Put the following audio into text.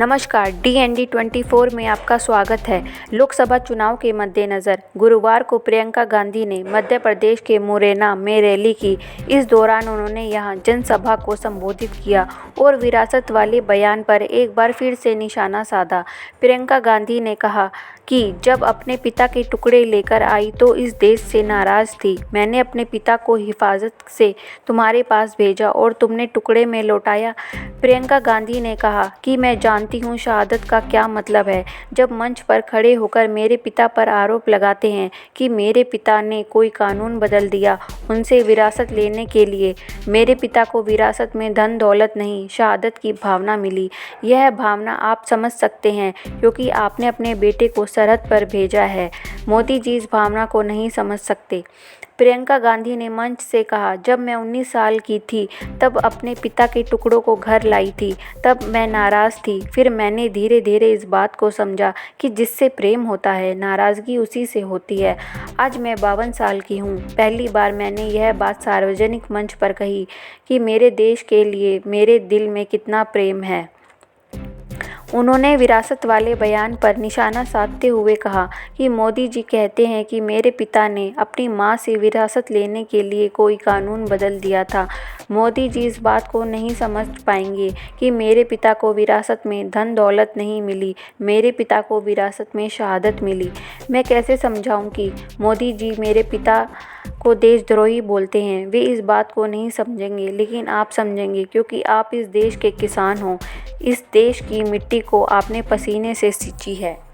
नमस्कार, DND 24 में आपका स्वागत है। लोकसभा चुनाव के मद्देनज़र गुरुवार को प्रियंका गांधी ने मध्य प्रदेश के मुरैना में रैली की। इस दौरान उन्होंने यहां जनसभा को संबोधित किया और विरासत वाले बयान पर एक बार फिर से निशाना साधा। प्रियंका गांधी ने कहा कि जब अपने पिता के टुकड़े लेकर आई तो इस देश से नाराज़ थी। मैंने अपने पिता को हिफाजत से तुम्हारे पास भेजा और तुमने टुकड़े में लौटाया। प्रियंका गांधी ने कहा कि मैं जानती हूँ शहादत का क्या मतलब है। जब मंच पर खड़े होकर मेरे पिता पर आरोप लगाते हैं कि मेरे पिता ने कोई कानून बदल दिया उनसे विरासत लेने के लिए। मेरे पिता को विरासत में धन दौलत नहीं, शहादत की भावना मिली। यह भावना आप समझ सकते हैं क्योंकि आपने अपने बेटे को सरहद पर भेजा है। मोदी जी इस भावना को नहीं समझ सकते। प्रियंका गांधी ने मंच से कहा, जब मैं 19 साल की थी तब अपने पिता के टुकड़ों को घर लाई थी। तब मैं नाराज़ थी। फिर मैंने धीरे धीरे इस बात को समझा कि जिससे प्रेम होता है नाराज़गी उसी से होती है। आज मैं 52 साल की हूँ। पहली बार मैंने यह बात सार्वजनिक मंच पर कही कि मेरे देश के लिए मेरे दिल में कितना प्रेम है। उन्होंने विरासत वाले बयान पर निशाना साधते हुए कहा कि मोदी जी कहते हैं कि मेरे पिता ने अपनी मां से विरासत लेने के लिए कोई कानून बदल दिया था। मोदी जी इस बात को नहीं समझ पाएंगे कि मेरे पिता को विरासत में धन दौलत नहीं मिली, मेरे पिता को विरासत में शहादत मिली। मैं कैसे समझाऊं कि मोदी जी मेरे पिता को देशद्रोही बोलते हैं। वे इस बात को नहीं समझेंगे, लेकिन आप समझेंगे क्योंकि आप इस देश के किसान हो। इस देश की मिट्टी को आपने पसीने से सींची है।